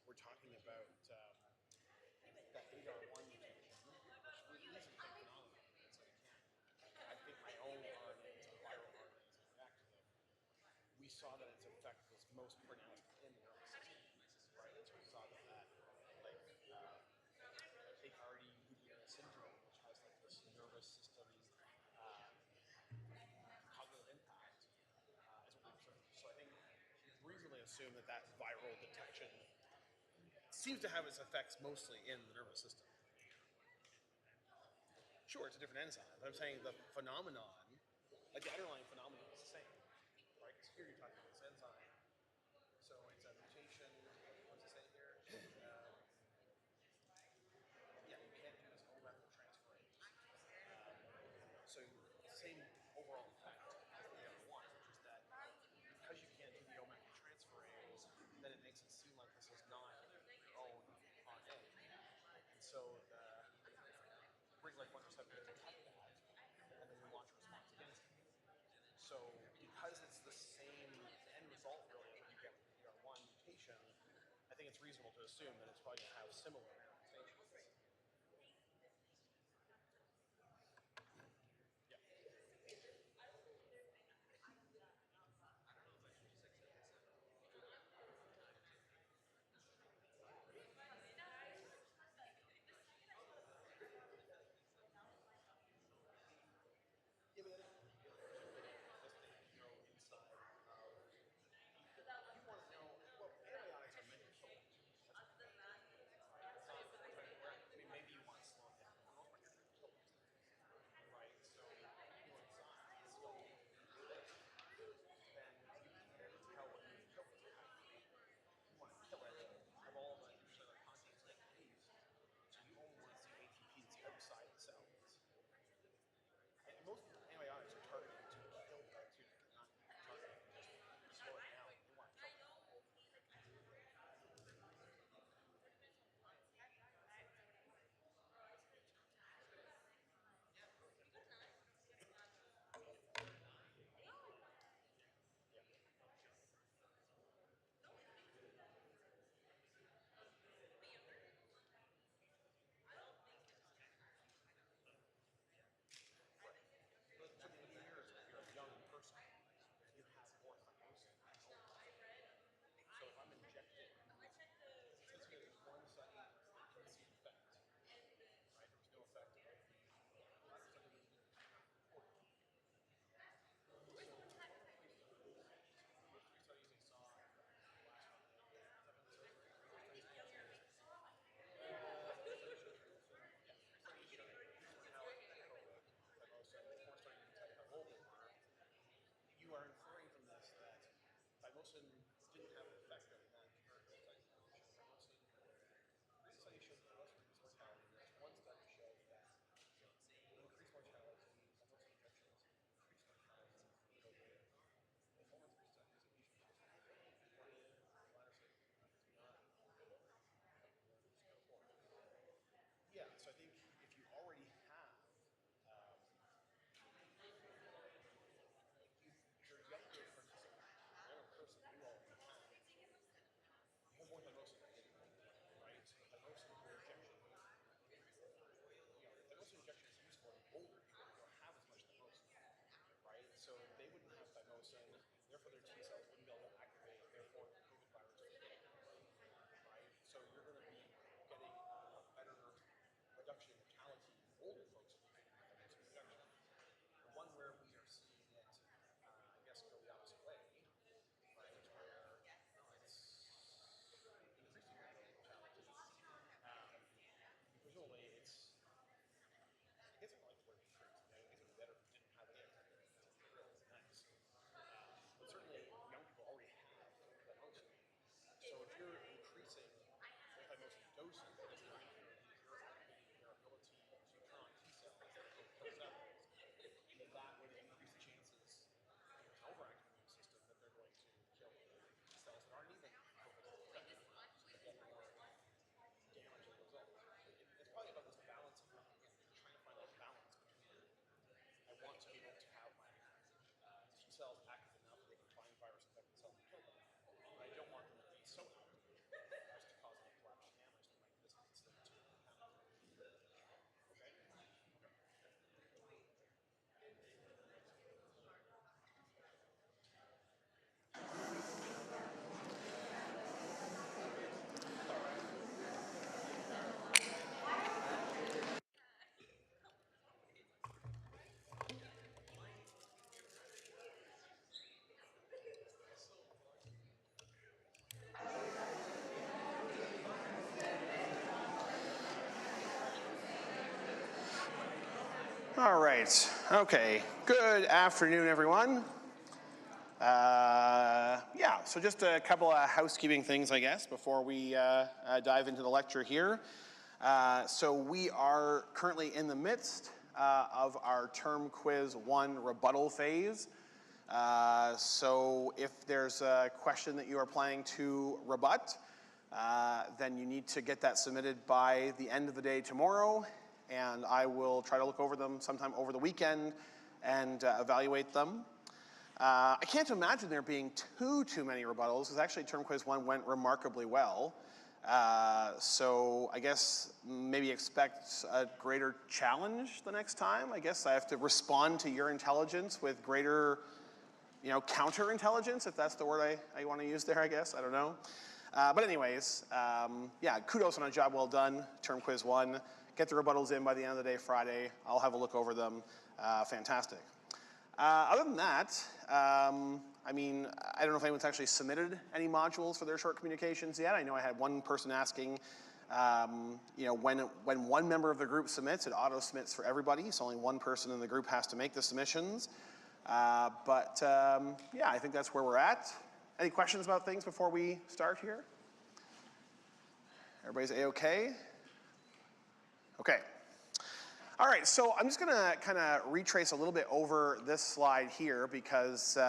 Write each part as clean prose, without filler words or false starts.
we're talking about that ADAR1 mutation, which is a phenomenon. It's like, I think my own RNA is a viral RNA is active. We saw that its effect was most pronounced in the nervous system, right? So we saw that like Descartes syndrome, which has like this nervous system uh, cognitive impact, is what we observed. So I think you can reasonably assume that that viral detection seems to have its effects mostly in the nervous system. Sure, it's a different enzyme, but I'm saying the phenomenon, like the underlying phenomenon, is the same, right? Because here you're talking about this enzyme. So it's a mutation. What does it say here? Yeah, you can't do this O-methyltransferase. So same overall effect as the other one, which is that because you can't do the O-methyltransferase, then it makes it seem like this is not your own RNA. And so the Bridge-like 1 receptor detect that, and then you launch a response against it. So because it's the same end result really as what you get with the DR1 mutation, I think it's reasonable to assume that it's probably going to have similar manifestations. Yeah. Yeah, but this thing you know inside of you want to know well antibiotics are meant to kill things. I mean maybe you want to slow them down. For the most part, you're trying to kill things. Right? So you inside is still then you can't tell what you kill it. You want to kill it, have all the intracellular contents like released. So you only want to see ATP that's outside the cells. And most antibiotics are targeted to kill the bacteria, not targeted to just slow it down. They want to kill it. Yeah. So the idea here is if you're a young person, you have more thymosin. So if I'm injecting, since there's one study where you can see an effect, right? There was no effect of the three studies they saw last you are inferring from this that thymosin didn't have an effect on that thymosin. This study showed less reduced mortality. There's one study showed that increased mortality, thymosin injections, increased mortality, and only three studies of each yeah, so I think if you already have, um, if you're a younger participant, a younger person, you already have more thymosin, right? So thymosin injection, thymosin injection is useful in older people who don't have as much thymosin, right? So they wouldn't have thymosin, therefore their T cells wouldn't be able to activate, therefore the COVID virus would get right? So you're going to be getting a better reduction in mortality in older folks if you take thymosin injection. The one where we are seeing it, I guess, go the opposite way, right? Where it's increasing mortality. Presumably, I guess I like where it is. I guess it would be better if it didn't have any. It's really nice. All right. Okay. Good afternoon, everyone. Yeah, so just a couple of housekeeping things, I guess, before we dive into the lecture here. So we are currently in the midst of our term quiz 1 rebuttal phase. So if there's a question that you are planning to rebut, then you need to get that submitted by the end of the day tomorrow, and I will try to look over them sometime over the weekend and evaluate them. I can't imagine there being too many rebuttals, because actually term quiz 1 went remarkably well. So I guess maybe expect a greater challenge the next time. I guess I have to respond to your intelligence with greater, counterintelligence, if that's the word I want to use there, I guess. I don't know. But anyways, yeah, kudos on a job well done, term quiz 1. Get the rebuttals in by the end of the day Friday. I'll have a look over them. Fantastic. Other than that, I mean, I don't know if anyone's actually submitted any modules for their short communications yet. I know I had one person asking, when one member of the group submits, it auto-submits for everybody, so only one person in the group has to make the submissions. Yeah, I think that's where we're at. Any questions about things before we start here? Everybody's A-okay? Okay. All right, so I'm just gonna kind of retrace a little bit over this slide here because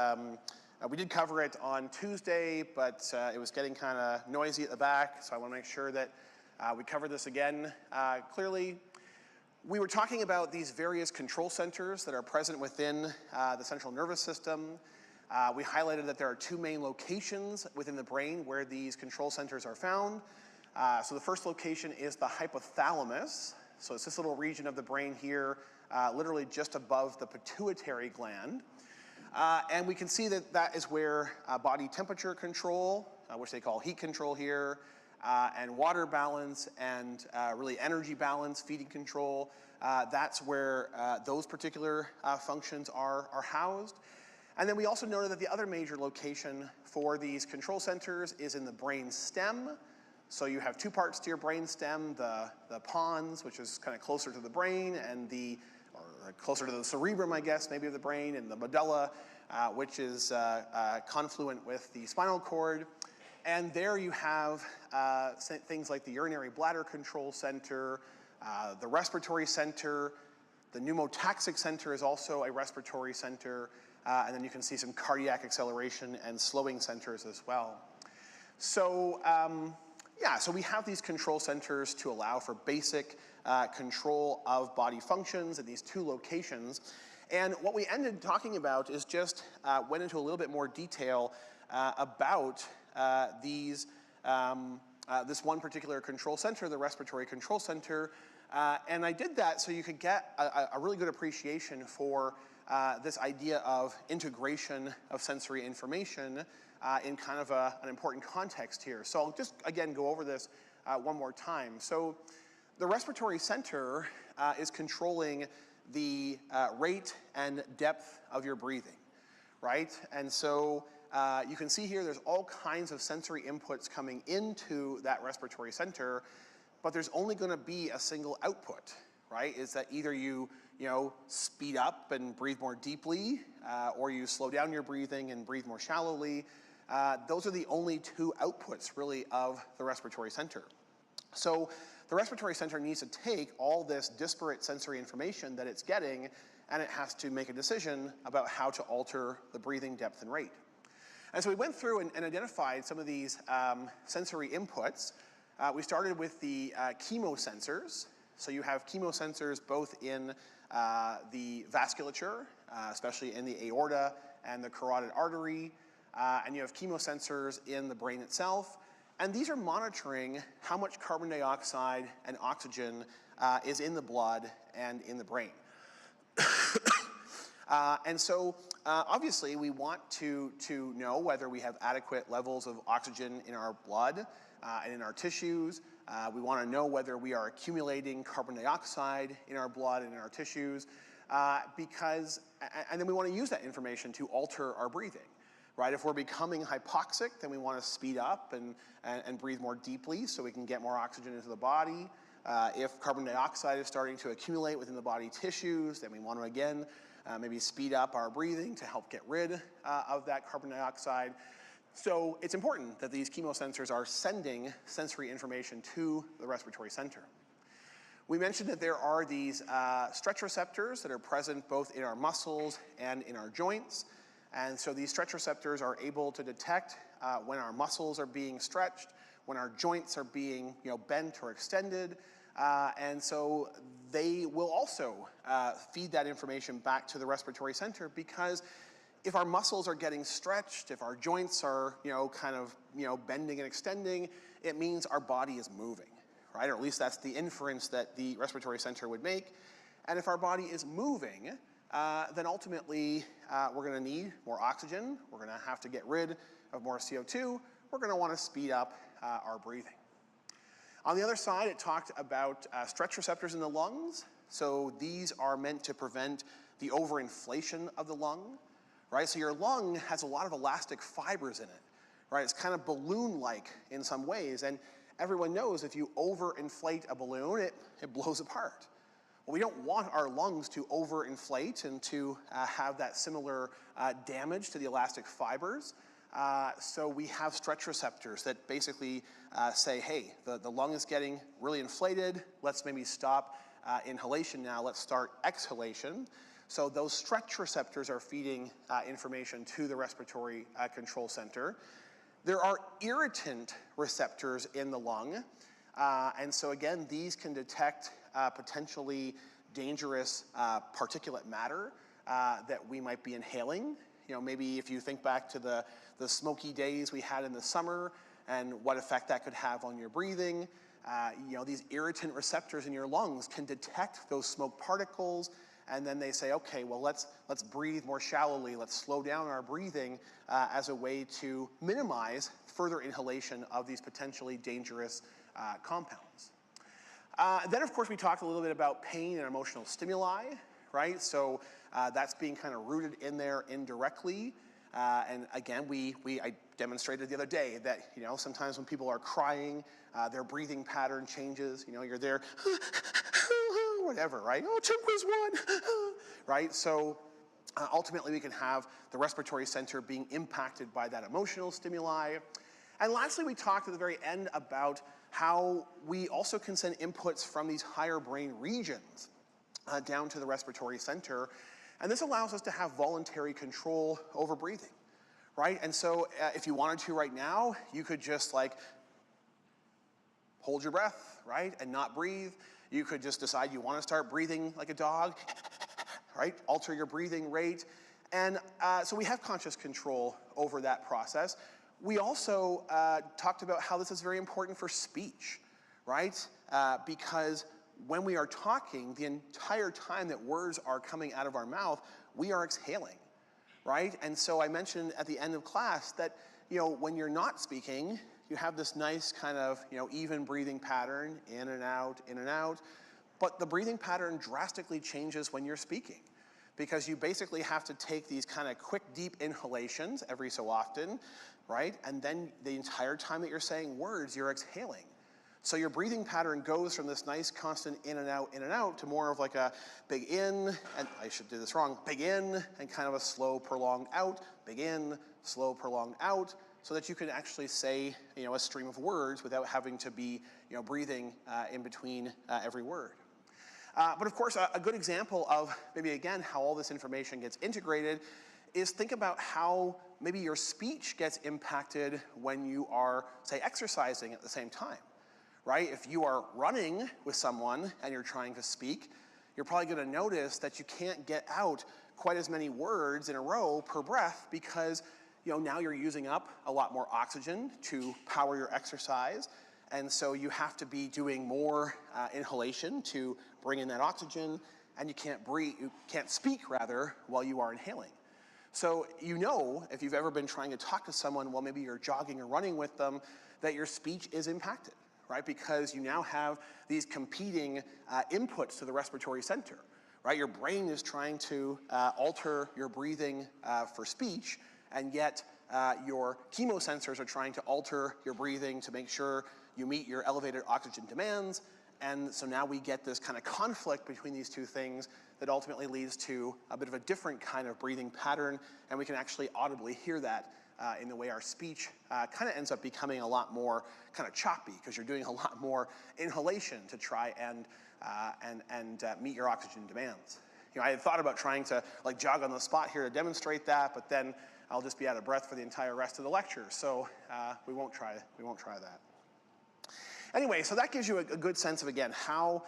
we did cover it on Tuesday, but it was getting kind of noisy at the back, so I want to make sure that we cover this again clearly. We were talking about these various control centers that are present within the central nervous system. We highlighted that there are two main locations within the brain where these control centers are found. So the first location is the hypothalamus. So it's this little region of the brain here, literally just above the pituitary gland. And we can see that that is where body temperature control, which they call heat control here, and water balance, and really energy balance, feeding control, that's where those particular functions are housed. And then we also noted that the other major location for these control centers is in the brain stem. So you have two parts to your brain stem, the pons, which is kind of closer to the brain, and or closer to the cerebrum, I guess, maybe of the brain, and the medulla, which is confluent with the spinal cord. And there you have things like the urinary bladder control center, the respiratory center, the pneumotaxic center is also a respiratory center, and then you can see some cardiac acceleration and slowing centers as well. So, yeah, so we have these control centers to allow for basic control of body functions in these two locations. And what we ended talking about is just went into a little bit more detail about this one particular control center, the respiratory control center. And I did that so you could get a really good appreciation for this idea of integration of sensory information in kind of an important context here. So I'll just, again, go over this one more time. So the respiratory center is controlling the rate and depth of your breathing, right? And so you can see here there's all kinds of sensory inputs coming into that respiratory center, but there's only going to be a single output, right? Is that either you speed up and breathe more deeply, or you slow down your breathing and breathe more shallowly. Those are the only two outputs, really, of the respiratory center. So the respiratory center needs to take all this disparate sensory information that it's getting, and it has to make a decision about how to alter the breathing depth and rate. And so we went through and identified some of these sensory inputs. We started with the chemosensors. So you have chemosensors both in the vasculature, especially in the aorta and the carotid artery, and you have chemosensors in the brain itself. And these are monitoring how much carbon dioxide and oxygen is in the blood and in the brain. And so obviously we want to know whether we have adequate levels of oxygen in our blood and in our tissues. We want to know whether we are accumulating carbon dioxide in our blood and in our tissues, and then we want to use that information to alter our breathing. Right? If we're becoming hypoxic, then we want to speed up and breathe more deeply so we can get more oxygen into the body. If carbon dioxide is starting to accumulate within the body tissues, then we want to, again, maybe speed up our breathing to help get rid of that carbon dioxide. So it's important that these chemosensors are sending sensory information to the respiratory center. We mentioned that there are these stretch receptors that are present both in our muscles and in our joints. And so these stretch receptors are able to detect when our muscles are being stretched, when our joints are being bent or extended. And so they will also feed that information back to the respiratory center, because if our muscles are getting stretched, if our joints are bending and extending, it means our body is moving, right? Or at least that's the inference that the respiratory center would make. And if our body is moving, then ultimately we're going to need more oxygen, we're going to have to get rid of more CO2, we're going to want to speed up our breathing. On the other side, it talked about stretch receptors in the lungs. So these are meant to prevent the overinflation of the lung, right? So your lung has a lot of elastic fibers in it, right? It's kind of balloon-like in some ways, and everyone knows if you overinflate a balloon, it blows apart. Well, we don't want our lungs to overinflate and to have that similar damage to the elastic fibers. So we have stretch receptors that basically say, hey, the lung is getting really inflated, let's maybe stop inhalation now, let's start exhalation. So those stretch receptors are feeding information to the respiratory control center. There are irritant receptors in the lung, and so again, these can detect potentially dangerous particulate matter that we might be inhaling. Maybe if you think back to the smoky days we had in the summer and what effect that could have on your breathing, these irritant receptors in your lungs can detect those smoke particles, and then they say, okay, well, let's breathe more shallowly, let's slow down our breathing as a way to minimize further inhalation of these potentially dangerous compounds. Then, of course, we talked a little bit about pain and emotional stimuli, right? So that's being kind of rooted in there indirectly. And again, I demonstrated the other day that, sometimes when people are crying, their breathing pattern changes. You're there, whatever, right? Oh, Tim quiz one, right? So ultimately, we can have the respiratory center being impacted by that emotional stimuli. And lastly, we talked at the very end about how we also can send inputs from these higher brain regions down to the respiratory center. And this allows us to have voluntary control over breathing, right? And so if you wanted to right now, you could just hold your breath, right, and not breathe. You could just decide you want to start breathing like a dog, right? Alter your breathing rate. And so we have conscious control over that process. We also talked about how this is very important for speech, right? Because when we are talking, the entire time that words are coming out of our mouth, we are exhaling, right? And so I mentioned at the end of class that, when you're not speaking, you have this nice kind of, even breathing pattern, in and out, but the breathing pattern drastically changes when you're speaking, because you basically have to take these kind of quick, deep inhalations every so often, right? And then the entire time that you're saying words, you're exhaling. So your breathing pattern goes from this nice constant in and out to more of like a big in, and I should do this wrong, big in and kind of a slow prolonged out, big in, slow prolonged out, so that you can actually say, a stream of words without having to be, breathing in between every word. But of course, a good example of maybe again how all this information gets integrated is think about how maybe your speech gets impacted when you are, say, exercising at the same time. Right? If you are running with someone and you're trying to speak, you're probably going to notice that you can't get out quite as many words in a row per breath because, now you're using up a lot more oxygen to power your exercise. And so you have to be doing more inhalation to bring in that oxygen, and you can't speak rather while you are inhaling. So if you've ever been trying to talk to someone while maybe you're jogging or running with them, that your speech is impacted, right? Because you now have these competing inputs to the respiratory center, right? Your brain is trying to alter your breathing for speech, and yet your chemosensors are trying to alter your breathing to make sure you meet your elevated oxygen demands. And so now we get this kind of conflict between these two things that ultimately leads to a bit of a different kind of breathing pattern, and we can actually audibly hear that in the way our speech kind of ends up becoming a lot more kind of choppy, because you're doing a lot more inhalation to try and meet your oxygen demands. You know, I had thought about trying to like jog on the spot here to demonstrate that, but then I'll just be out of breath for the entire rest of the lecture. So we won't try that. Anyway, so that gives you a good sense of, again, how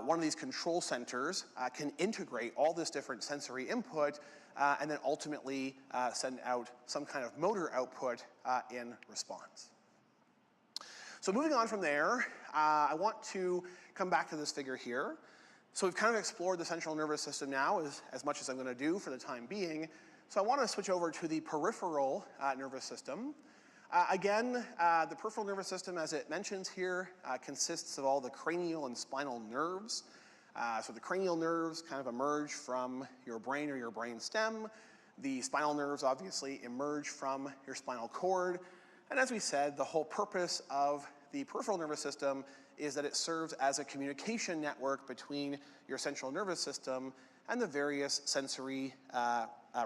one of these control centers can integrate all this different sensory input and then ultimately send out some kind of motor output in response. So moving on from there, I want to come back to this figure here. So we've kind of explored the central nervous system now as much as I'm going to do for the time being. So I want to switch over to the peripheral nervous system. Again, the peripheral nervous system, as it mentions here, consists of all the cranial and spinal nerves. So the cranial nerves kind of emerge from your brain or your brain stem. The spinal nerves obviously emerge from your spinal cord. And as we said, the whole purpose of the peripheral nervous system is that it serves as a communication network between your central nervous system and the various sensory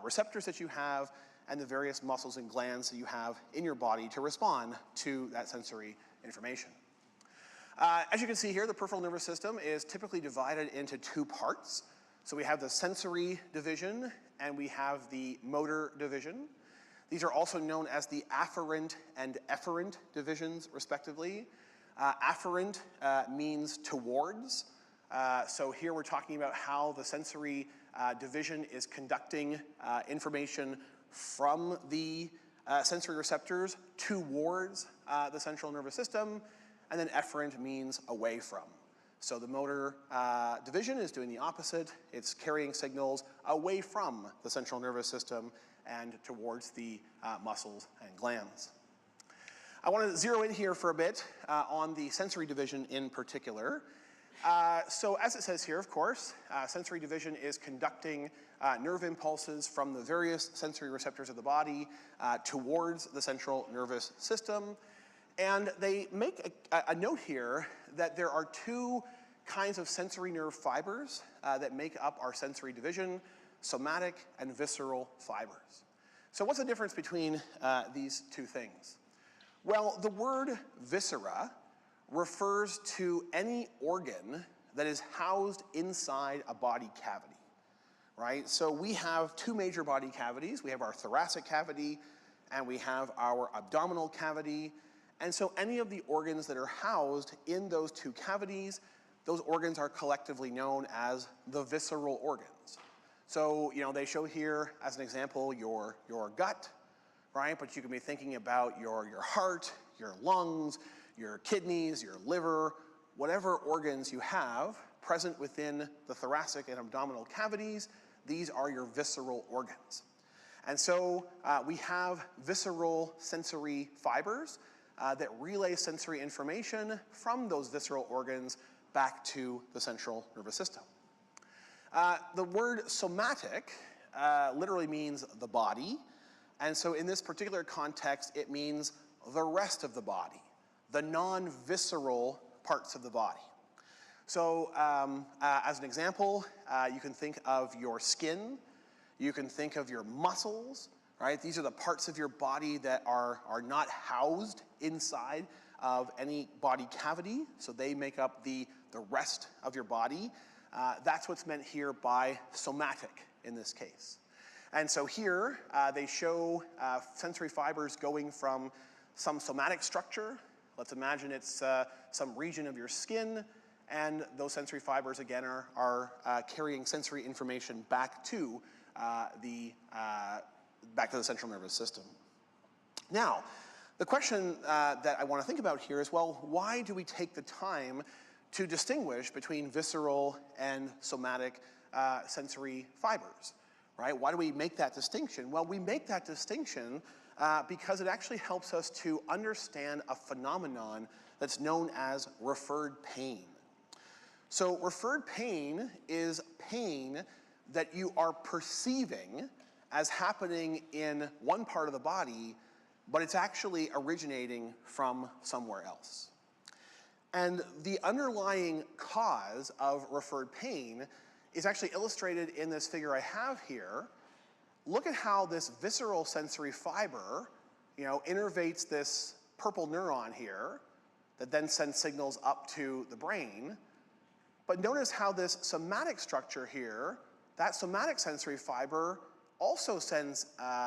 receptors that you have and the various muscles and glands that you have in your body to respond to that sensory information. As you can see here, the peripheral nervous system is typically divided into two parts. So we have the sensory division and we have the motor division. These are also known as the afferent and efferent divisions, respectively. Afferent means towards. So here we're talking about how the sensory division is conducting information from the sensory receptors towards the central nervous system, and then efferent means away from. So the motor division is doing the opposite. It's carrying signals away from the central nervous system and towards the muscles and glands. I want to zero in here for a bit on the sensory division in particular. So as it says here, of course, sensory division is conducting nerve impulses from the various sensory receptors of the body towards the central nervous system. And they make a note here that there are two kinds of sensory nerve fibers that make up our sensory division: somatic and visceral fibers. So what's the difference between these two things? Well, the word viscera refers to any organ that is housed inside a body cavity, right? So we have two major body cavities. We have our thoracic cavity and we have our abdominal cavity. And so any of the organs that are housed in those two cavities, those organs are collectively known as the visceral organs. So, you know, they show here as an example your gut, right? But you can be thinking about your heart, your lungs, your kidneys, your liver, whatever organs you have present within the thoracic and abdominal cavities, these are your visceral organs. And so we have visceral sensory fibers that relay sensory information from those visceral organs back to the central nervous system. The word somatic literally means the body. And so in this particular context, it means the rest of the body, the non-visceral parts of the body. So as an example, you can think of your skin, you can think of your muscles, right? These are the parts of your body that are not housed inside of any body cavity, so they make up the rest of your body. That's what's meant here by somatic in this case. And so here they show sensory fibers going from some somatic structure. Let's imagine it's some region of your skin, and those sensory fibers again are carrying sensory information back to the central nervous system. Now, the question that I want to think about here is, well, why do we take the time to distinguish between visceral and somatic sensory fibers, right? Why do we make that distinction? Well, we make that distinction because it actually helps us to understand a phenomenon that's known as referred pain. So referred pain is pain that you are perceiving as happening in one part of the body, but it's actually originating from somewhere else. And the underlying cause of referred pain is actually illustrated in this figure I have here. Look at how this visceral sensory fiber, innervates this purple neuron here that then sends signals up to the brain. But notice how this somatic structure here, that somatic sensory fiber also sends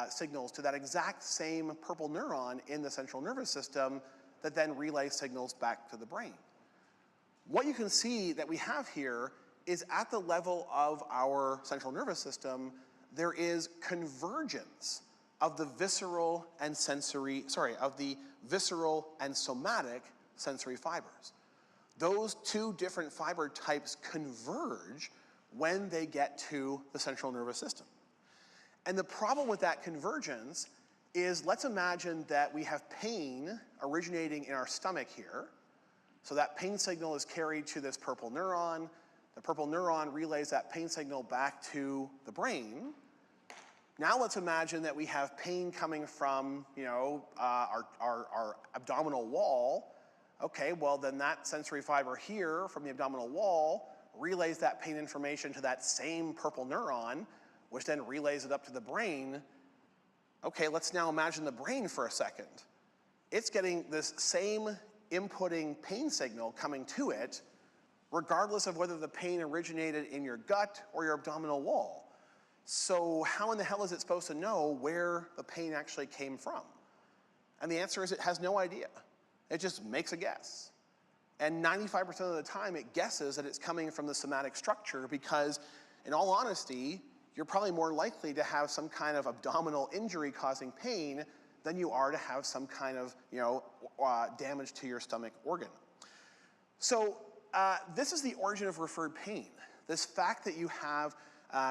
signals to that exact same purple neuron in the central nervous system that then relays signals back to the brain. What you can see that we have here is at the level of our central nervous system, there is convergence of the visceral and somatic sensory fibers. Those two different fiber types converge when they get to the central nervous system. And the problem with that convergence is, let's imagine that we have pain originating in our stomach here. So that pain signal is carried to this purple neuron. The purple neuron relays that pain signal back to the brain. Now let's imagine that we have pain coming from, our abdominal wall. Okay, well then that sensory fiber here from the abdominal wall relays that pain information to that same purple neuron, which then relays it up to the brain. Okay, let's now imagine the brain for a second. It's getting this same inputting pain signal coming to it, regardless of whether the pain originated in your gut or your abdominal wall. So how in the hell is it supposed to know where the pain actually came from? And the answer is it has no idea. It just makes a guess. And 95% of the time it guesses that it's coming from the somatic structure because, in all honesty, you're probably more likely to have some kind of abdominal injury causing pain than you are to have some kind of damage to your stomach organ. So this is the origin of referred pain. This fact that you have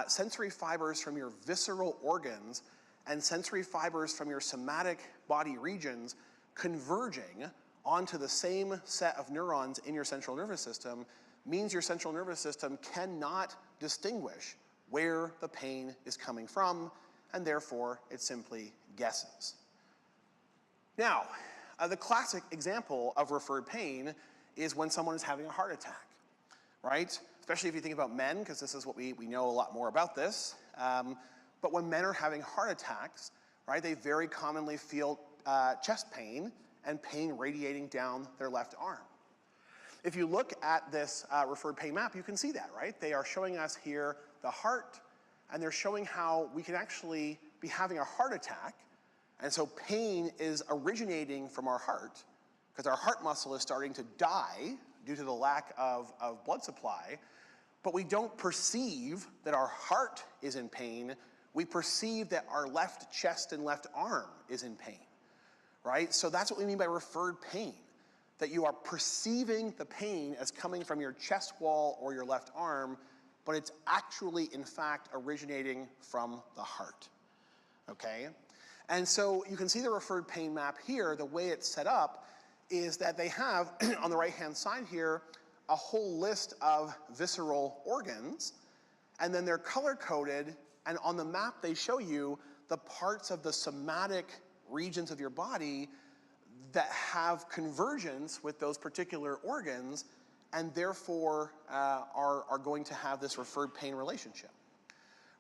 sensory fibers from your visceral organs and sensory fibers from your somatic body regions converging onto the same set of neurons in your central nervous system means your central nervous system cannot distinguish where the pain is coming from, and therefore it simply guesses. Now, the classic example of referred pain is when someone is having a heart attack, right? Especially if you think about men, because this is what we know a lot more about this. But when men are having heart attacks, right, they very commonly feel chest pain and pain radiating down their left arm. If you look at this referred pain map, you can see that, right? They are showing us here the heart, and they're showing how we can actually be having a heart attack, and so pain is originating from our heart, because our heart muscle is starting to die due to the lack of blood supply, but we don't perceive that our heart is in pain. We perceive that our left chest and left arm is in pain, right? So that's what we mean by referred pain, that you are perceiving the pain as coming from your chest wall or your left arm, but it's actually, in fact, originating from the heart, okay? And so you can see the referred pain map here. The way it's set up is that they have, on the right-hand side here, a whole list of visceral organs, and then they're color-coded, and on the map they show you the parts of the somatic regions of your body that have convergence with those particular organs, and therefore are going to have this referred pain relationship,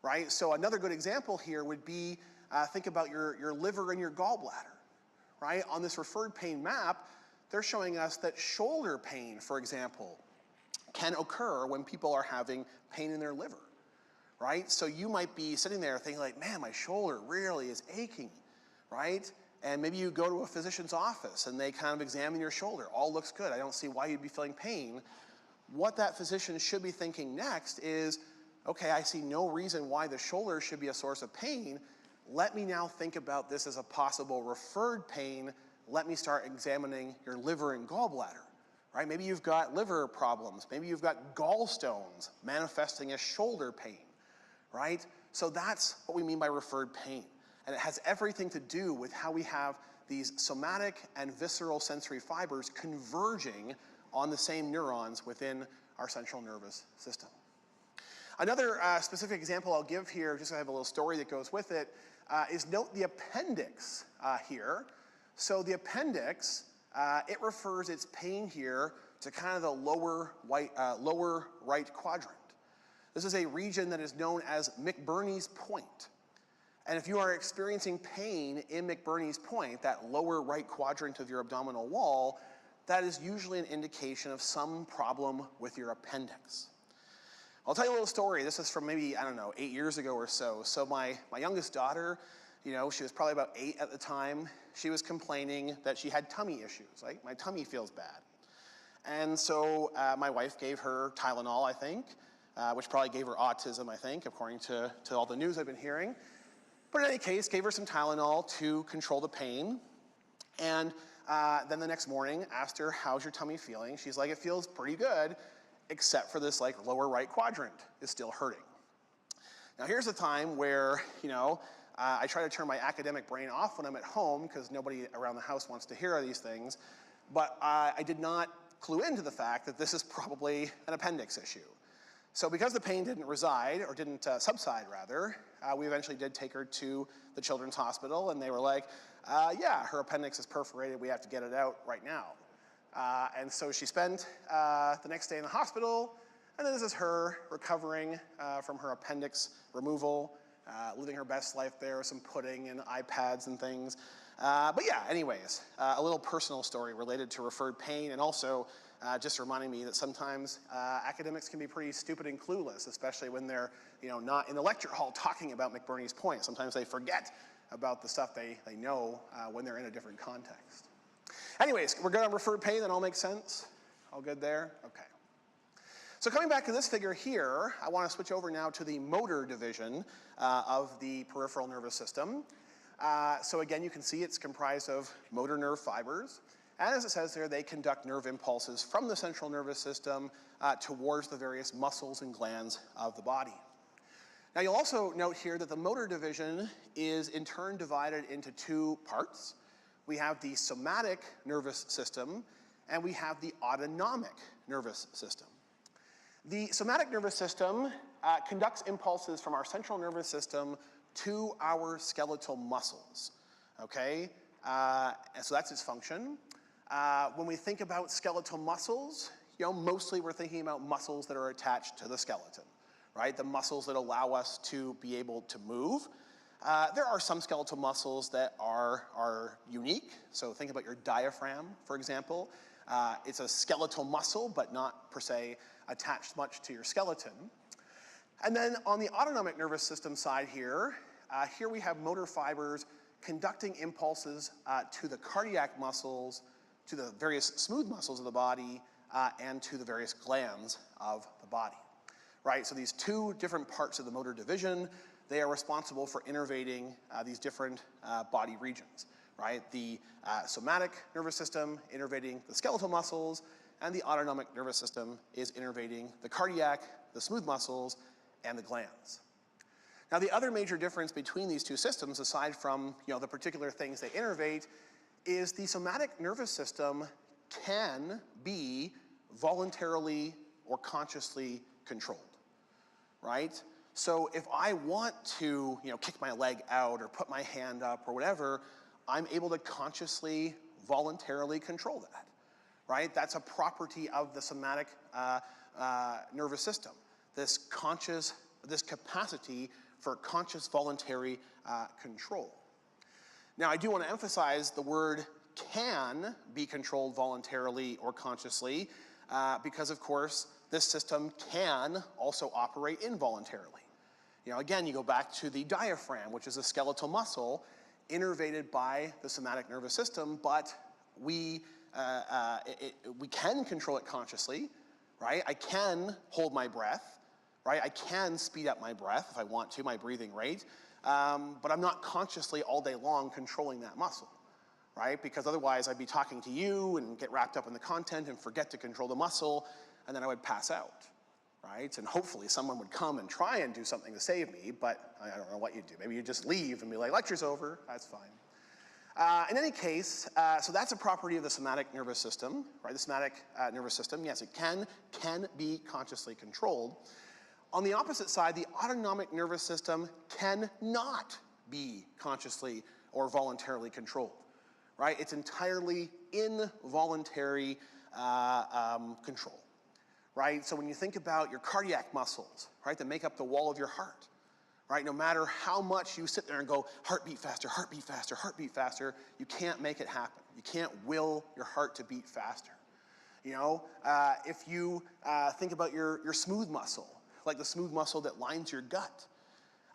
right? So another good example here would be, think about your liver and your gallbladder, right? On this referred pain map, they're showing us that shoulder pain, for example, can occur when people are having pain in their liver, right? So you might be sitting there thinking like, man, my shoulder really is aching, right? And maybe you go to a physician's office and they kind of examine your shoulder. All looks good. I don't see why you'd be feeling pain. What that physician should be thinking next is, okay, I see no reason why the shoulder should be a source of pain. Let me now think about this as a possible referred pain. Let me start examining your liver and gallbladder, right? Maybe you've got liver problems. Maybe you've got gallstones manifesting as shoulder pain, right? So that's what we mean by referred pain. And it has everything to do with how we have these somatic and visceral sensory fibers converging on the same neurons within our central nervous system. Another specific example I'll give here, just so I have a little story that goes with it, is note the appendix here. So the appendix, it refers its pain here to kind of the lower right quadrant. This is a region that is known as McBurney's point. And if you are experiencing pain in McBurney's point, that lower right quadrant of your abdominal wall, that is usually an indication of some problem with your appendix. I'll tell you a little story. This is from maybe, I don't know, 8 years ago or so. So my youngest daughter, you know, she was probably about 8 at the time. She was complaining that she had tummy issues, like, my tummy feels bad. And so my wife gave her Tylenol, I think, which probably gave her autism, I think, according to all the news I've been hearing. But in any case, gave her some Tylenol to control the pain. And then the next morning, asked her, how's your tummy feeling? She's like, it feels pretty good, except for this like lower right quadrant is still hurting. Now here's a time where, you know, I try to turn my academic brain off when I'm at home because nobody around the house wants to hear these things. But I did not clue into the fact that this is probably an appendix issue. So because the pain didn't reside, or didn't subside rather, we eventually did take her to the Children's Hospital, and they were like, yeah, her appendix is perforated, we have to get it out right now. And so she spent the next day in the hospital, and then this is her recovering from her appendix removal, living her best life there with some pudding and iPads and things. But yeah, anyways, a little personal story related to referred pain, and also just reminding me that sometimes academics can be pretty stupid and clueless, especially when they're, you know, not in the lecture hall talking about McBurney's point. Sometimes they forget about the stuff they know when they're in a different context. Anyways, we're good on referred pain, that all makes sense? All good there? Okay. So coming back to this figure here, I want to switch over now to the motor division of the peripheral nervous system. So again, you can see it's comprised of motor nerve fibers. And as it says there, they conduct nerve impulses from the central nervous system towards the various muscles and glands of the body. Now you'll also note here that the motor division is in turn divided into 2 parts. We have the somatic nervous system, and we have the autonomic nervous system. The somatic nervous system conducts impulses from our central nervous system to our skeletal muscles, okay? And so that's its function. When we think about skeletal muscles, you know, mostly we're thinking about muscles that are attached to the skeleton, right? The muscles that allow us to be able to move. There are some skeletal muscles that are unique. So think about your diaphragm, for example. It's a skeletal muscle, but not per se attached much to your skeleton. And then on the autonomic nervous system side here, here we have motor fibers conducting impulses to the cardiac muscles, to the various smooth muscles of the body, and to the various glands of the body, right? So these 2 different parts of the motor division, they are responsible for innervating these different body regions, right? The somatic nervous system innervating the skeletal muscles, and the autonomic nervous system is innervating the cardiac, the smooth muscles, and the glands. Now the other major difference between these 2 systems, aside from, you know, the particular things they innervate, is the somatic nervous system can be voluntarily or consciously controlled, right? So if I want to, you know, kick my leg out or put my hand up or whatever, I'm able to consciously, voluntarily control that, right? That's a property of the somatic nervous system, this capacity for conscious voluntary control. Now, I do want to emphasize the word can be controlled voluntarily or consciously because, of course, this system can also operate involuntarily. You know, again, you go back to the diaphragm, which is a skeletal muscle innervated by the somatic nervous system, but we can control it consciously, right? I can hold my breath, right? I can speed up my breath if I want to, my breathing rate, but I'm not consciously all day long controlling that muscle, right? Because otherwise I'd be talking to you and get wrapped up in the content and forget to control the muscle, and then I would pass out, right? And hopefully someone would come and try and do something to save me, but I don't know what you'd do. Maybe you'd just leave and be like, lecture's over, that's fine. In any case, so that's a property of the somatic nervous system, right? The somatic nervous system, yes, it can be consciously controlled. On the opposite side, the autonomic nervous system cannot be consciously or voluntarily controlled, right? It's entirely involuntary control, right? So when you think about your cardiac muscles, right, that make up the wall of your heart, right, no matter how much you sit there and go, heartbeat faster, heartbeat faster, heartbeat faster, you can't make it happen. You can't will your heart to beat faster. You know, if you think about your smooth muscle, like the smooth muscle that lines your gut,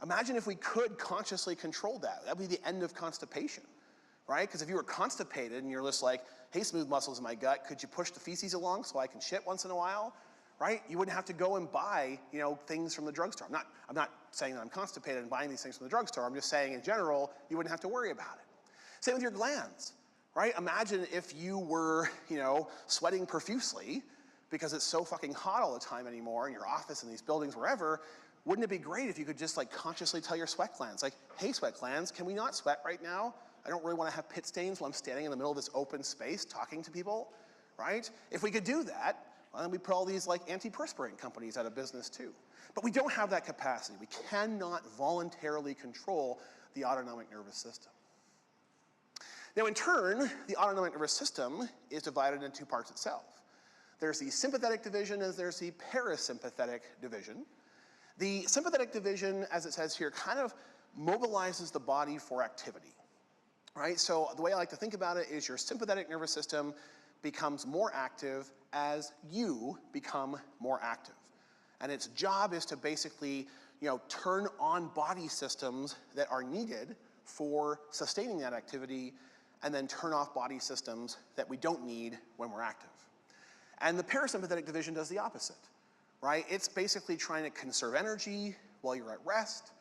imagine if we could consciously control that. That would be the end of constipation, right? Because if you were constipated and you're just like, hey, smooth muscles in my gut, could you push the feces along so I can shit once in a while, right? You wouldn't have to go and buy, you know, things from the drugstore. I'm not saying that I'm constipated and buying these things from the drugstore. I'm just saying in general, you wouldn't have to worry about it. Same with your glands, right? Imagine if you were, you know, sweating profusely because it's so fucking hot all the time anymore in your office, in these buildings, wherever. Wouldn't it be great if you could just like consciously tell your sweat glands, like, hey, sweat glands, can we not sweat right now? I don't really want to have pit stains while I'm standing in the middle of this open space talking to people, right? If we could do that, well, then we put all these like antiperspirant companies out of business too. But we don't have that capacity. We cannot voluntarily control the autonomic nervous system. Now in turn, the autonomic nervous system is divided into two parts itself. There's the sympathetic division and there's the parasympathetic division. The sympathetic division, as it says here, kind of mobilizes the body for activity, right? So the way I like to think about it is your sympathetic nervous system becomes more active as you become more active. And its job is to basically, you know, turn on body systems that are needed for sustaining that activity and then turn off body systems that we don't need when we're active. And the parasympathetic division does the opposite, right? It's basically trying to conserve energy while you're at rest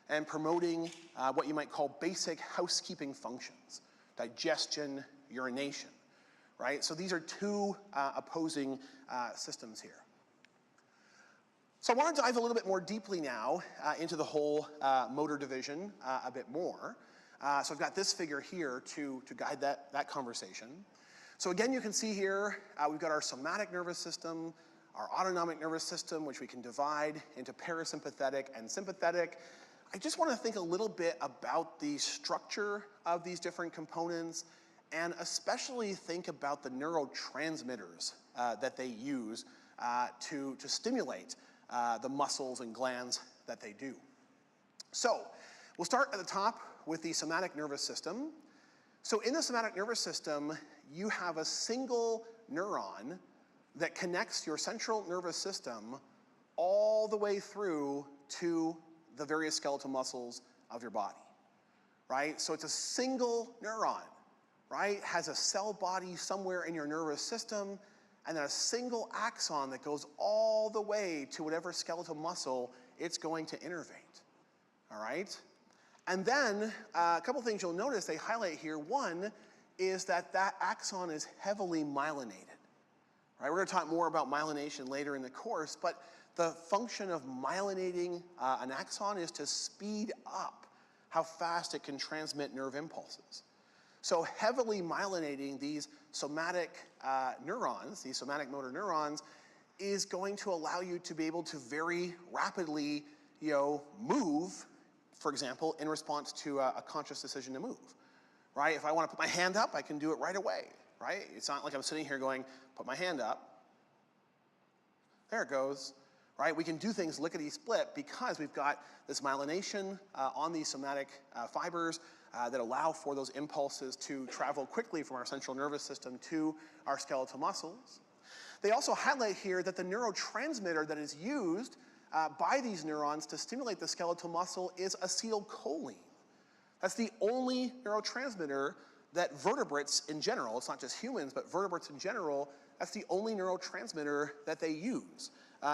and promoting what you might call basic housekeeping functions, digestion, urination, right? So these are two opposing systems here. So I want to dive a little bit more deeply now into the whole motor division a bit more. So I've got this figure here to guide that conversation. So again, you can see here, we've got our somatic nervous system, our autonomic nervous system, which we can divide into parasympathetic and sympathetic. I just want to think a little bit about the structure of these different components and especially think about the neurotransmitters that they use to stimulate the muscles and glands that they do. So we'll start at the top with the somatic nervous system. So in the somatic nervous system, you have a single neuron that connects your central nervous system all the way through to the various skeletal muscles of your body, right? So it's a single neuron, right? Has a cell body somewhere in your nervous system, and then a single axon that goes all the way to whatever skeletal muscle it's going to innervate, all right? And then a couple things you'll notice they highlight here. One is that axon is heavily myelinated, right? We're going to talk more about myelination later in the course, but the function of myelinating an axon is to speed up how fast it can transmit nerve impulses. So heavily myelinating these somatic neurons, these somatic motor neurons, is going to allow you to be able to very rapidly, you know, move, for example, in response to a conscious decision to move, right? If I want to put my hand up, I can do it right away, right? It's not like I'm sitting here going, put my hand up. There it goes, right? We can do things lickety-split because we've got this myelination on these somatic fibers that allow for those impulses to travel quickly from our central nervous system to our skeletal muscles. They also highlight here that the neurotransmitter that is used by these neurons to stimulate the skeletal muscle is acetylcholine. That's the only neurotransmitter that vertebrates in general, it's not just humans, but vertebrates in general, that's the only neurotransmitter that they use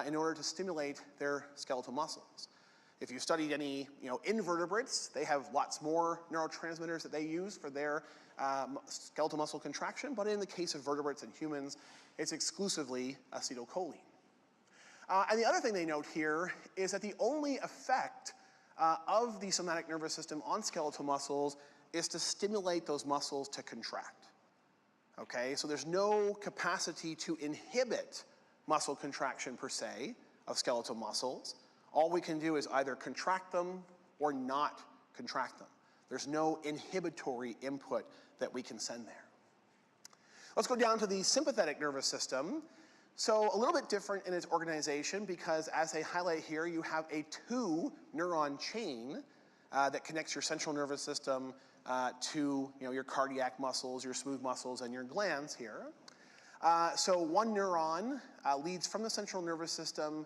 in order to stimulate their skeletal muscles. If you studied any, you know, invertebrates, they have lots more neurotransmitters that they use for their skeletal muscle contraction, but in the case of vertebrates and humans, it's exclusively acetylcholine. And the other thing they note here is that the only effect of the somatic nervous system on skeletal muscles is to stimulate those muscles to contract. Okay, so there's no capacity to inhibit muscle contraction per se of skeletal muscles. All we can do is either contract them or not contract them. There's no inhibitory input that we can send there. Let's go down to the sympathetic nervous system. So a little bit different in its organization because as they highlight here, you have a 2-neuron chain that connects your central nervous system to your cardiac muscles, your smooth muscles, and your glands here. So one neuron leads from the central nervous system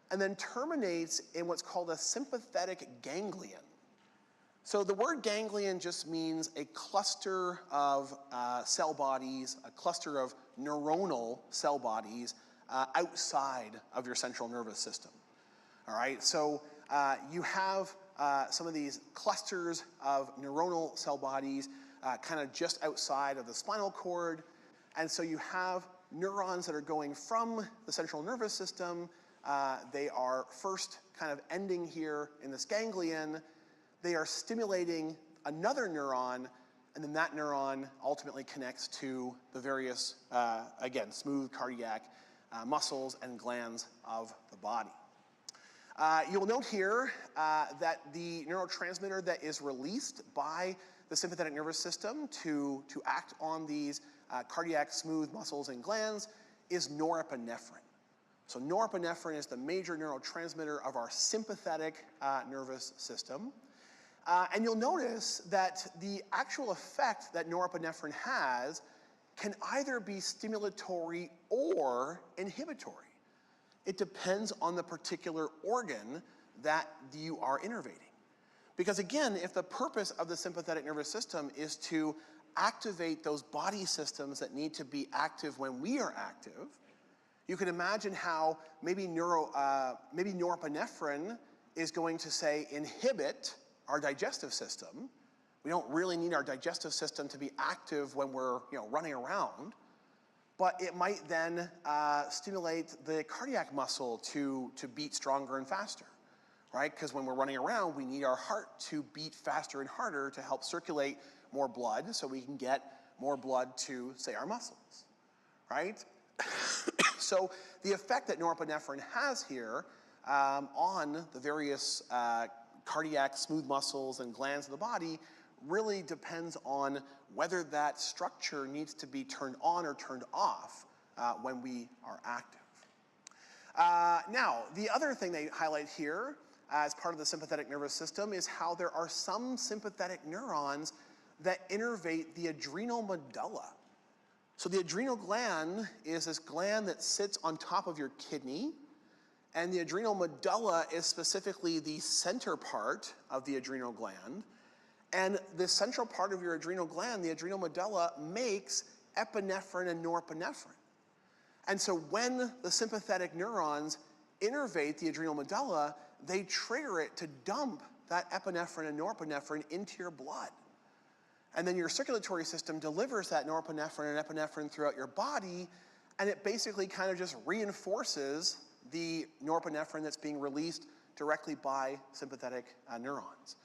and then terminates in what's called a sympathetic ganglion. So the word ganglion just means a cluster of cell bodies, a cluster of neuronal cell bodies outside of your central nervous system. All right, so you have some of these clusters of neuronal cell bodies kind of just outside of the spinal cord. And so you have neurons that are going from the central nervous system. They are first kind of ending here in this ganglion. They are stimulating another neuron, and then that neuron ultimately connects to the various, again, smooth cardiac muscles and glands of the body. You'll note here that the neurotransmitter that is released by the sympathetic nervous system to act on these cardiac smooth muscles and glands is norepinephrine. So norepinephrine is the major neurotransmitter of our sympathetic nervous system. And you'll notice that the actual effect that norepinephrine has can either be stimulatory or inhibitory. It depends on the particular organ that you are innervating. Because again, if the purpose of the sympathetic nervous system is to activate those body systems that need to be active when we are active, you can imagine how maybe norepinephrine is going to, say, inhibit our digestive system. We don't really need our digestive system to be active when we're running around, but it might then stimulate the cardiac muscle to beat stronger and faster, right? Because when we're running around, we need our heart to beat faster and harder to help circulate more blood so we can get more blood to, say, our muscles, right? So the effect that norepinephrine has here on the various cardiac smooth muscles and glands of the body really depends on whether that structure needs to be turned on or turned off when we are active. Now, the other thing they highlight here as part of the sympathetic nervous system is how there are some sympathetic neurons that innervate the adrenal medulla. So the adrenal gland is this gland that sits on top of your kidney, and the adrenal medulla is specifically the center part of the adrenal gland. And the central part of your adrenal gland, the adrenal medulla, makes epinephrine and norepinephrine. And so when the sympathetic neurons innervate the adrenal medulla, they trigger it to dump that epinephrine and norepinephrine into your blood. And then your circulatory system delivers that norepinephrine and epinephrine throughout your body, and it basically kind of just reinforces the norepinephrine that's being released directly by sympathetic neurons.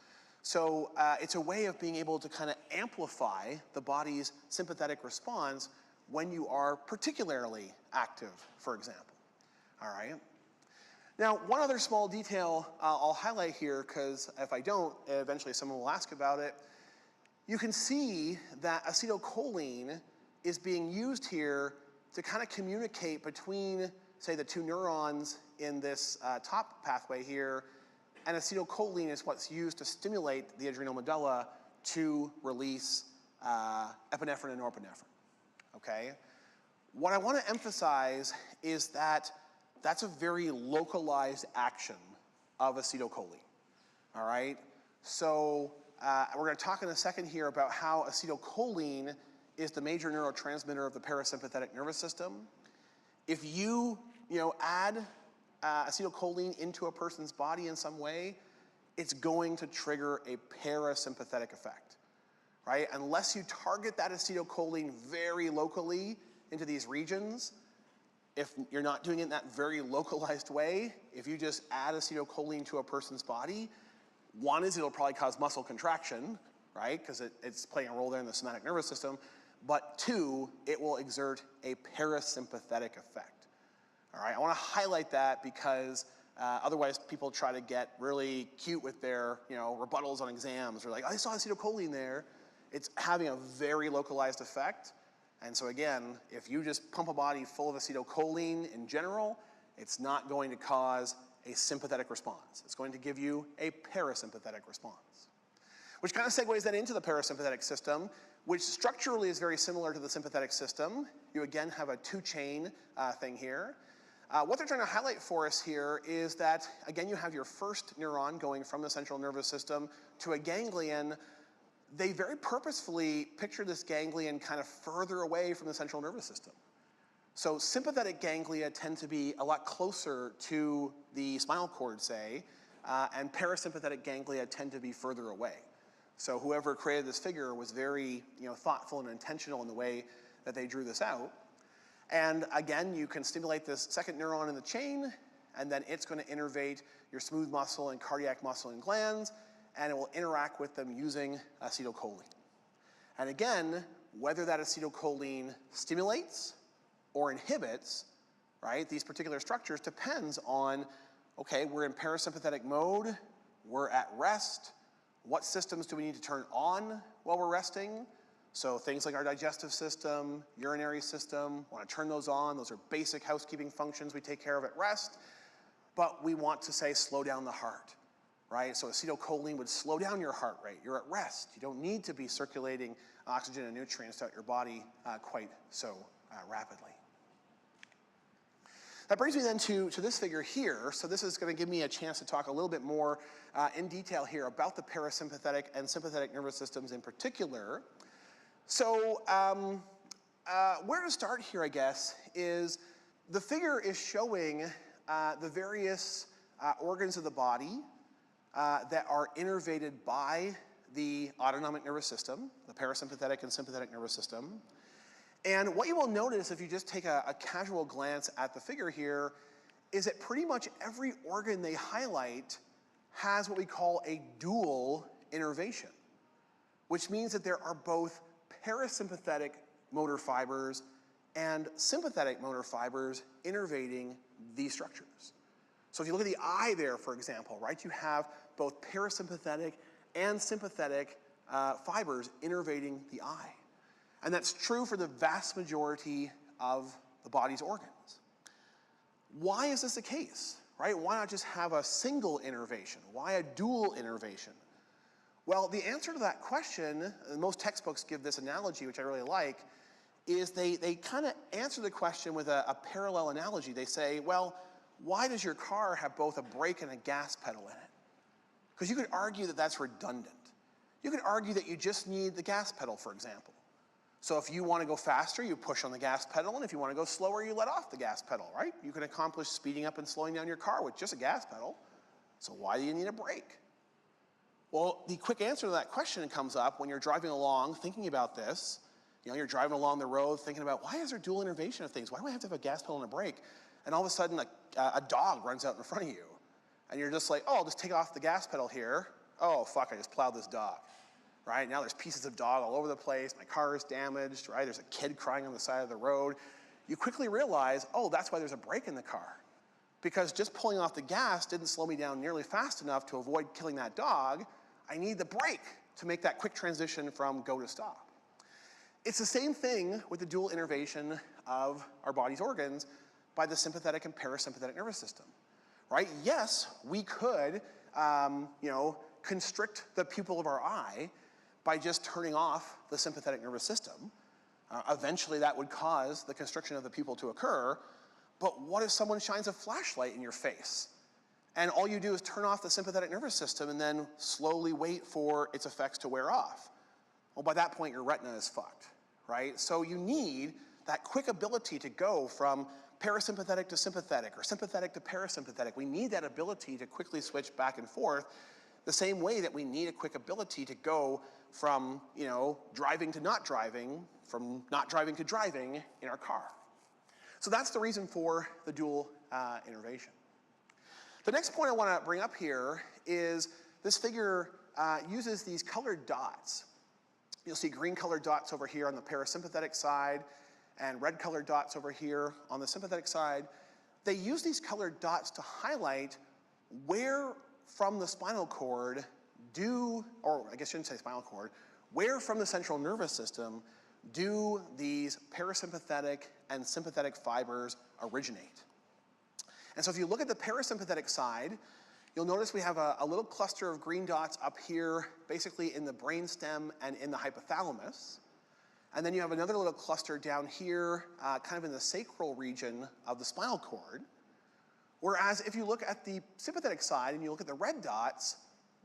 So it's a way of being able to kind of amplify the body's sympathetic response when you are particularly active, for example. All right? Now, one other small detail I'll highlight here, because if I don't, eventually someone will ask about it. You can see that acetylcholine is being used here to kind of communicate between, say, the two neurons in this top pathway here, and acetylcholine is what's used to stimulate the adrenal medulla to release epinephrine and norepinephrine, okay? What I want to emphasize is that that's a very localized action of acetylcholine, all right? So we're going to talk in a second here about how acetylcholine is the major neurotransmitter of the parasympathetic nervous system. If you add acetylcholine into a person's body in some way, it's going to trigger a parasympathetic effect, right? Unless you target that acetylcholine very locally into these regions, if you're not doing it in that very localized way, if you just add acetylcholine to a person's body, one is it'll probably cause muscle contraction, right? Because it's playing a role there in the somatic nervous system. But two, it will exert a parasympathetic effect. All right, I want to highlight that because otherwise people try to get really cute with their rebuttals on exams. They're like, I saw acetylcholine there. It's having a very localized effect. And so again, if you just pump a body full of acetylcholine in general, it's not going to cause a sympathetic response. It's going to give you a parasympathetic response. Which kind of segues then into the parasympathetic system, which structurally is very similar to the sympathetic system. You again have a two-chain thing here. What they're trying to highlight for us here is that, again, you have your first neuron going from the central nervous system to a ganglion. They very purposefully picture this ganglion kind of further away from the central nervous system. So sympathetic ganglia tend to be a lot closer to the spinal cord, say, and parasympathetic ganglia tend to be further away. So whoever created this figure was very, thoughtful and intentional in the way that they drew this out. And again, you can stimulate this second neuron in the chain, and then it's going to innervate your smooth muscle and cardiac muscle and glands, and it will interact with them using acetylcholine. And again, whether that acetylcholine stimulates or inhibits, right, these particular structures depends on, okay, we're in parasympathetic mode, we're at rest, what systems do we need to turn on while we're resting? So things like our digestive system, urinary system, want to turn those on. Those are basic housekeeping functions we take care of at rest. But we want to, say, slow down the heart, right? So acetylcholine would slow down your heart rate. You're at rest. You don't need to be circulating oxygen and nutrients throughout your body quite so rapidly. That brings me then to this figure here. So this is going to give me a chance to talk a little bit more in detail here about the parasympathetic and sympathetic nervous systems in particular. So where to start here, I guess, is the figure is showing the various organs of the body that are innervated by the autonomic nervous system, the parasympathetic and sympathetic nervous system. And what you will notice if you just take a casual glance at the figure here is that pretty much every organ they highlight has what we call a dual innervation, which means that there are both parasympathetic motor fibers and sympathetic motor fibers innervating these structures. So if you look at the eye there, for example, right, you have both parasympathetic and sympathetic fibers innervating the eye. And that's true for the vast majority of the body's organs. Why is this the case, right? Why not just have a single innervation? Why a dual innervation? Well, the answer to that question, and most textbooks give this analogy, which I really like, is they kind of answer the question with a parallel analogy. They say, well, why does your car have both a brake and a gas pedal in it? Because you could argue that that's redundant. You could argue that you just need the gas pedal, for example. So if you want to go faster, you push on the gas pedal, and if you want to go slower, you let off the gas pedal, right? You can accomplish speeding up and slowing down your car with just a gas pedal. So why do you need a brake? Well, the quick answer to that question comes up when you're driving along thinking about this. You're driving along the road thinking about, why is there dual innervation of things? Why do I have to have a gas pedal and a brake? And all of a sudden, a dog runs out in front of you. And you're just like, oh, I'll just take off the gas pedal here. Oh, fuck, I just plowed this dog. Right? Now there's pieces of dog all over the place. My car is damaged, right? There's a kid crying on the side of the road. You quickly realize, oh, that's why there's a brake in the car. Because just pulling off the gas didn't slow me down nearly fast enough to avoid killing that dog. I need the brake to make that quick transition from go to stop. It's the same thing with the dual innervation of our body's organs by the sympathetic and parasympathetic nervous system, right? Yes, we could, constrict the pupil of our eye by just turning off the sympathetic nervous system. Eventually that would cause the constriction of the pupil to occur, but what if someone shines a flashlight in your face? And all you do is turn off the sympathetic nervous system and then slowly wait for its effects to wear off. Well, by that point, your retina is fucked, right? So you need that quick ability to go from parasympathetic to sympathetic or sympathetic to parasympathetic. We need that ability to quickly switch back and forth the same way that we need a quick ability to go from, driving to not driving, from not driving to driving in our car. So that's the reason for the dual innervation. The next point I want to bring up here is this figure uses these colored dots. You'll see green colored dots over here on the parasympathetic side and red colored dots over here on the sympathetic side. They use these colored dots to highlight where from the spinal cord where from the central nervous system do these parasympathetic and sympathetic fibers originate. And so if you look at the parasympathetic side, you'll notice we have a little cluster of green dots up here, basically in the brainstem and in the hypothalamus. And then you have another little cluster down here, kind of in the sacral region of the spinal cord. Whereas if you look at the sympathetic side and you look at the red dots,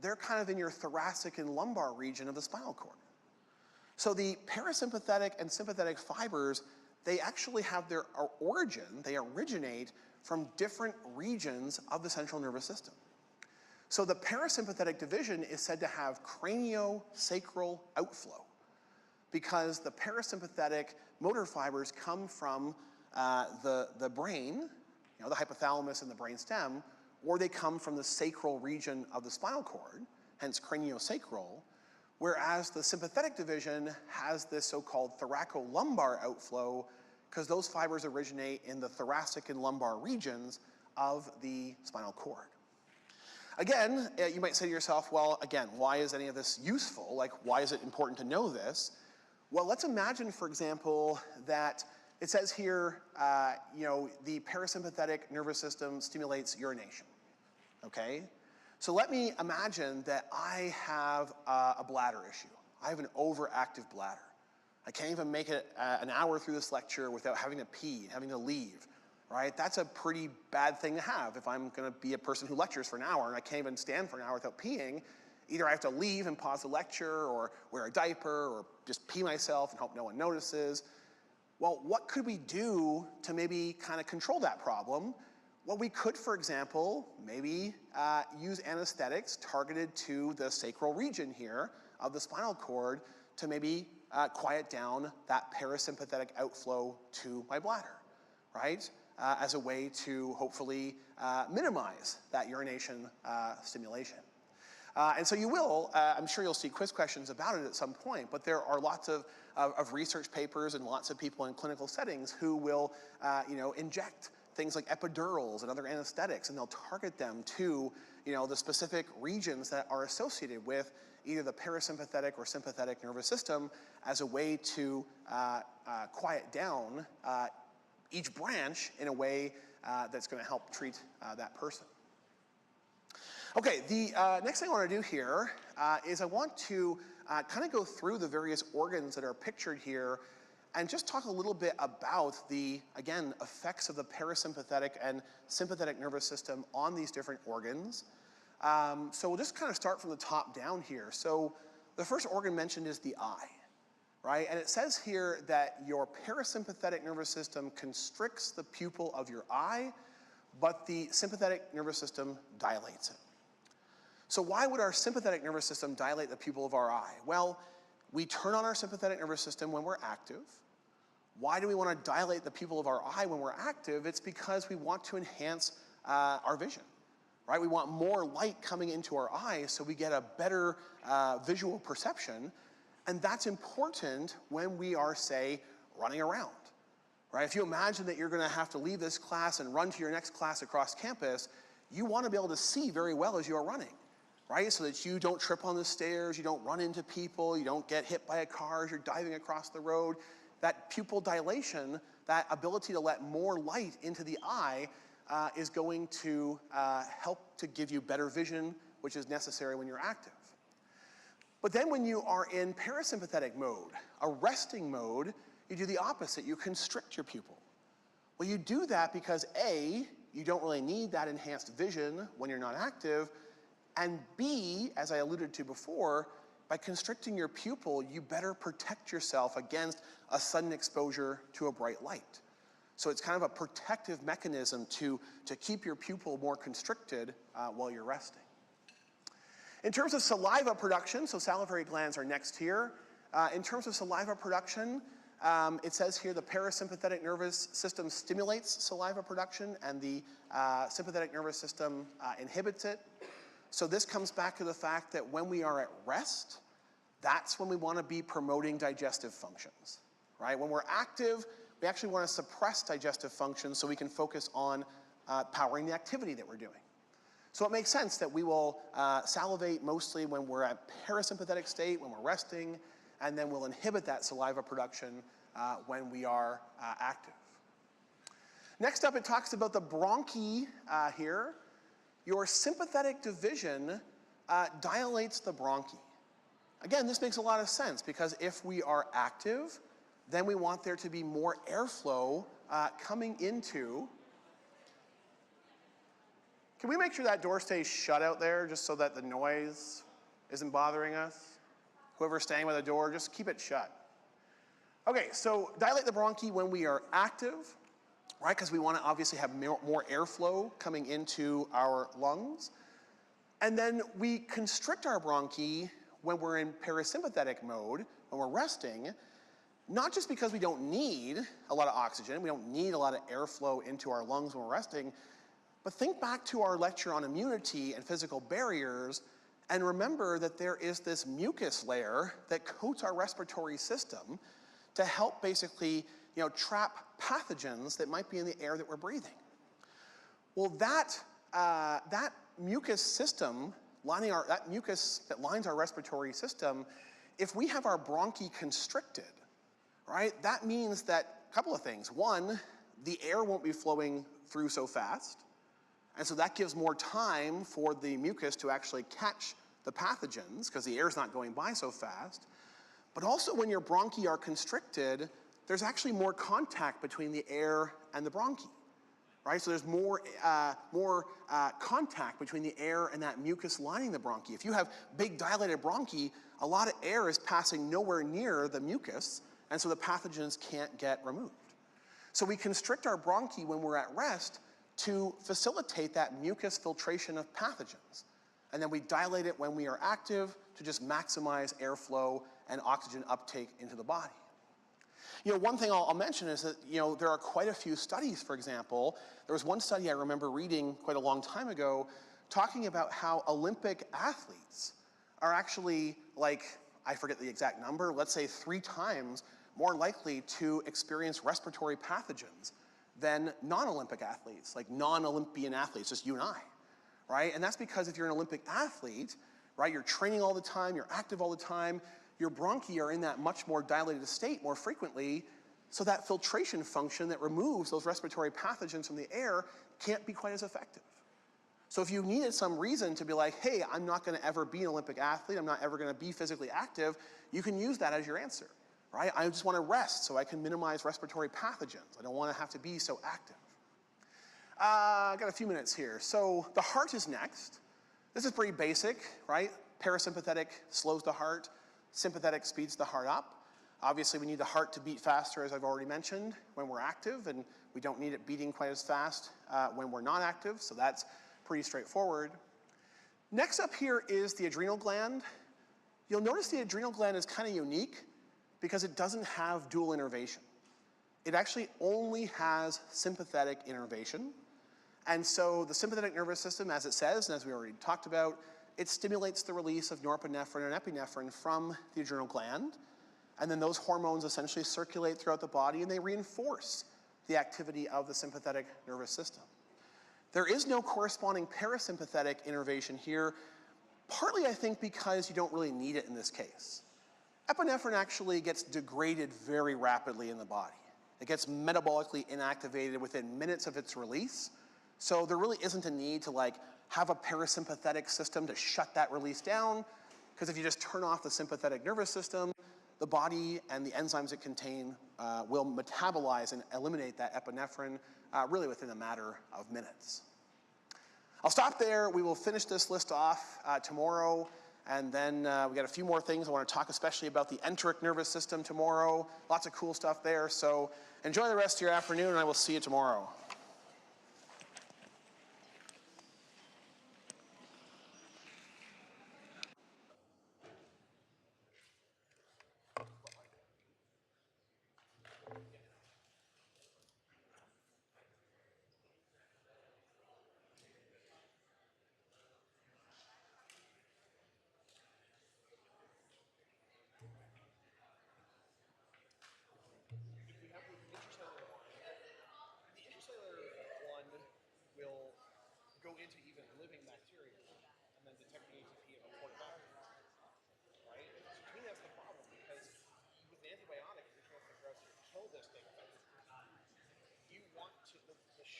they're kind of in your thoracic and lumbar region of the spinal cord. So the parasympathetic and sympathetic fibers, they actually have their origin, they originate from different regions of the central nervous system. So the parasympathetic division is said to have craniosacral outflow because the parasympathetic motor fibers come from the brain, the hypothalamus and the brainstem, or they come from the sacral region of the spinal cord, hence craniosacral, whereas the sympathetic division has this so-called thoracolumbar outflow because those fibers originate in the thoracic and lumbar regions of the spinal cord. Again, you might say to yourself, well, again, why is any of this useful? Like, why is it important to know this? Well, let's imagine, for example, that it says here, the parasympathetic nervous system stimulates urination, okay? So let me imagine that I have a bladder issue. I have an overactive bladder. I can't even make it an hour through this lecture without having to pee, having to leave, right? That's a pretty bad thing to have if I'm gonna be a person who lectures for an hour and I can't even stand for an hour without peeing. Either I have to leave and pause the lecture or wear a diaper or just pee myself and hope no one notices. Well, what could we do to maybe kind of control that problem? Well, we could, for example, maybe use anesthetics targeted to the sacral region here of the spinal cord to maybe quiet down that parasympathetic outflow to my bladder, right? As a way to hopefully minimize that urination stimulation. And so you will, I'm sure you'll see quiz questions about it at some point, but there are lots of research papers and lots of people in clinical settings who will inject things like epidurals and other anesthetics, and they'll target them to the specific regions that are associated with either the parasympathetic or sympathetic nervous system as a way to quiet down each branch in a way that's going to help treat that person. Okay, the next thing I want to do here is I want to kind of go through the various organs that are pictured here and just talk a little bit about the, again, effects of the parasympathetic and sympathetic nervous system on these different organs. So we'll just kind of start from the top down here. So the first organ mentioned is the eye, right? And it says here that your parasympathetic nervous system constricts the pupil of your eye, but the sympathetic nervous system dilates it. So why would our sympathetic nervous system dilate the pupil of our eye? Well, we turn on our sympathetic nervous system when we're active. Why do we want to dilate the pupil of our eye when we're active? It's because we want to enhance our vision, right? We want more light coming into our eyes so we get a better visual perception. And that's important when we are, say, running around, right? If you imagine that you're going to have to leave this class and run to your next class across campus, you want to be able to see very well as you are running, right? So that you don't trip on the stairs, you don't run into people, you don't get hit by a car as you're diving across the road. That pupil dilation, that ability to let more light into the eye is going to help to give you better vision, which is necessary when you're active. But then when you are in parasympathetic mode, a resting mode, you do the opposite, you constrict your pupil. Well, you do that because A, you don't really need that enhanced vision when you're not active, and B, as I alluded to before, by constricting your pupil, you better protect yourself against a sudden exposure to a bright light. So it's kind of a protective mechanism to keep your pupil more constricted while you're resting. In terms of saliva production, so salivary glands are next here. In terms of saliva production, it says here the parasympathetic nervous system stimulates saliva production and the sympathetic nervous system inhibits it. So this comes back to the fact that when we are at rest, that's when we want to be promoting digestive functions, right? When we're active, we actually want to suppress digestive functions so we can focus on powering the activity that we're doing. So it makes sense that we will salivate mostly when we're at parasympathetic state, when we're resting, and then we'll inhibit that saliva production when we are active. Next up, it talks about the bronchi here. Your sympathetic division dilates the bronchi. Again, this makes a lot of sense because if we are active, then we want there to be more airflow coming into. Can we make sure that door stays shut out there just so that the noise isn't bothering us? Whoever's staying by the door, just keep it shut. Okay, so dilate the bronchi when we are active, right? Because we want to obviously have more airflow coming into our lungs. And then we constrict our bronchi when we're in parasympathetic mode, when we're resting, not just because we don't need a lot of oxygen, we don't need a lot of airflow into our lungs when we're resting, but think back to our lecture on immunity and physical barriers, and remember that there is this mucus layer that coats our respiratory system to help basically, trap pathogens that might be in the air that we're breathing. Well, that mucus system, that mucus that lines our respiratory system, if we have our bronchi constricted, right, that means that a couple of things. One, the air won't be flowing through so fast, and so that gives more time for the mucus to actually catch the pathogens because the air's not going by so fast. But also when your bronchi are constricted, there's actually more contact between the air and the bronchi, right? So there's more contact between the air and that mucus lining the bronchi. If you have big dilated bronchi, a lot of air is passing nowhere near the mucus, and so the pathogens can't get removed. So we constrict our bronchi when we're at rest to facilitate that mucus filtration of pathogens. And then we dilate it when we are active to just maximize airflow and oxygen uptake into the body. One thing I'll mention is that, there are quite a few studies, for example. There was one study I remember reading quite a long time ago talking about how Olympic athletes are actually, I forget the exact number, let's say 3 times more likely to experience respiratory pathogens than non-Olympic athletes, like non-Olympian athletes, just you and I, right? And that's because if you're an Olympic athlete, right, you're training all the time, you're active all the time, your bronchi are in that much more dilated state more frequently, so that filtration function that removes those respiratory pathogens from the air can't be quite as effective. So if you needed some reason to be like, hey, I'm not gonna ever be an Olympic athlete, I'm not ever gonna be physically active, you can use that as your answer, right? I just wanna rest so I can minimize respiratory pathogens. I don't wanna have to be so active. I got a few minutes here. So the heart is next. This is pretty basic, right? Parasympathetic slows the heart. Sympathetic speeds the heart up. Obviously, we need the heart to beat faster, as I've already mentioned, when we're active, and we don't need it beating quite as fast when we're not active, so that's pretty straightforward. Next up here is the adrenal gland. You'll notice the adrenal gland is kind of unique because it doesn't have dual innervation. It actually only has sympathetic innervation, and so the sympathetic nervous system, as it says, and as we already talked about, it stimulates the release of norepinephrine and epinephrine from the adrenal gland, and then those hormones essentially circulate throughout the body and they reinforce the activity of the sympathetic nervous system. There is no corresponding parasympathetic innervation here, partly I think because you don't really need it in this case. Epinephrine actually gets degraded very rapidly in the body. It gets metabolically inactivated within minutes of its release, so there really isn't a need to have a parasympathetic system to shut that release down, because if you just turn off the sympathetic nervous system, the body and the enzymes it contains will metabolize and eliminate that epinephrine really within a matter of minutes. I'll stop there. We will finish this list off tomorrow, and then we got a few more things. I want to talk especially about the enteric nervous system tomorrow. Lots of cool stuff there, so enjoy the rest of your afternoon, and I will see you tomorrow. Will go into even living bacteria and then detect the ATP and report it back, right? So to me, that's the problem, because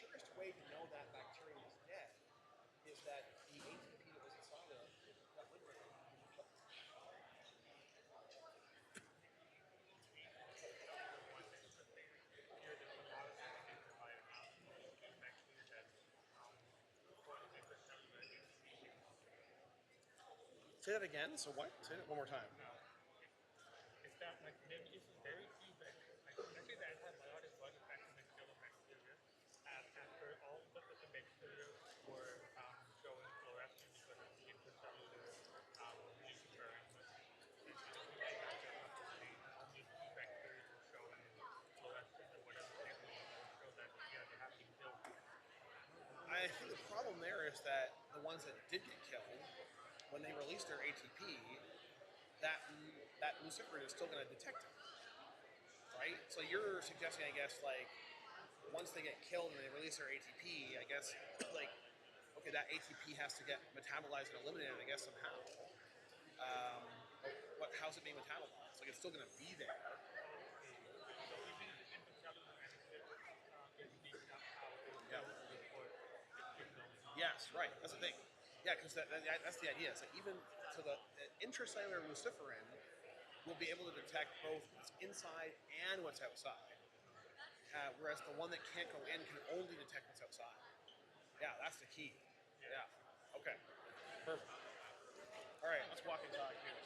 surest way to know that bacterium is dead is that the ATP that was inside it got liberated and killed it. Say that again. So what? Say it one more time. Is that like there is very few bacteria, like actually the antibiotics was effective in killing bacteria, and after all the bacteria were showing fluorescence because of the intracellular Luciferin, essentially after a couple of days, only a few bacteria were showing fluorescence or whatever technique will show that yeah they have been killed. I think the problem there is that the ones that did get killed, when they released their ATP, that luciferin is still going to detect it, right? So you're suggesting, I guess, like once they get killed and they release their ATP, I guess, like okay, that ATP has to get metabolized and eliminated, I guess somehow. How's it being metabolized? Like it's still going to be there. So even if the intracellular anesthetic is being somehow Yeah. report the signals. Yes, right. That's the thing. Yeah, because that's the idea. So even so, the intracellular luciferin will be able to detect both what's inside and what's outside, whereas the one that can't go in can only detect what's outside. Yeah, that's the key. Yeah. Okay. Perfect. All right, let's walk inside here.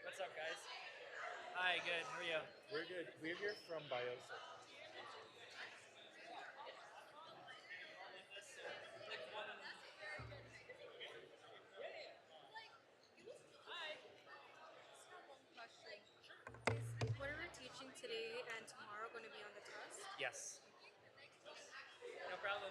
What's up, guys? Hi, good. How are you? We're good. We're here from Biosa. Just have one question. Is what we're teaching today and tomorrow going to be on the test? Yes. No problem.